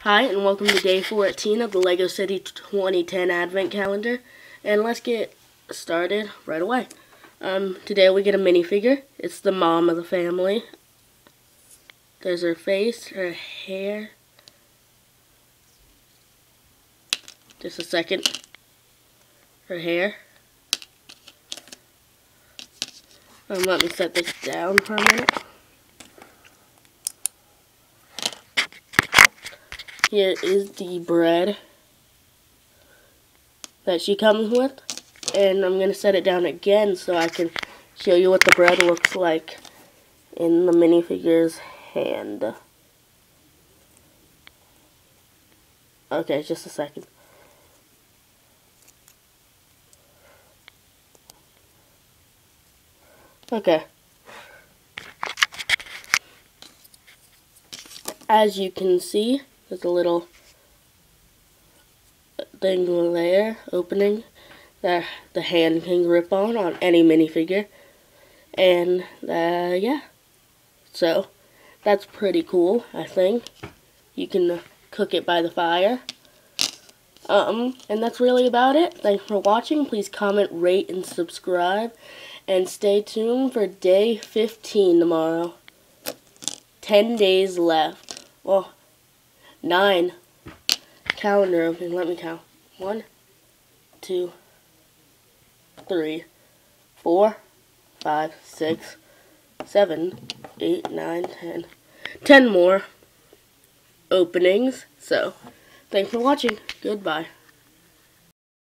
Hi, and welcome to day 14 of the LEGO City 2010 Advent Calendar. And let's get started right away. Today we get a minifigure. It's the mom of the family. There's her face, her hair. Just a second. Her hair. Let me set this down for a minute. Here is the bread that she comes with, and I'm going to set it down again so I can show you what the bread looks like in the minifigure's hand. Okay, just a second. Okay. As you can see, there's a little thing there, opening, that the hand can grip on any minifigure. And, yeah. So, that's pretty cool, I think. You can cook it by the fire. And that's really about it. Thanks for watching. Please comment, rate, and subscribe. And stay tuned for day 15 tomorrow. 10 days left. Well, 9. Calendar opening. Let me count. 1, 2, 3, 4, 5, 6, 7, 8, 9, 10. 10 more openings. So, thanks for watching. Goodbye.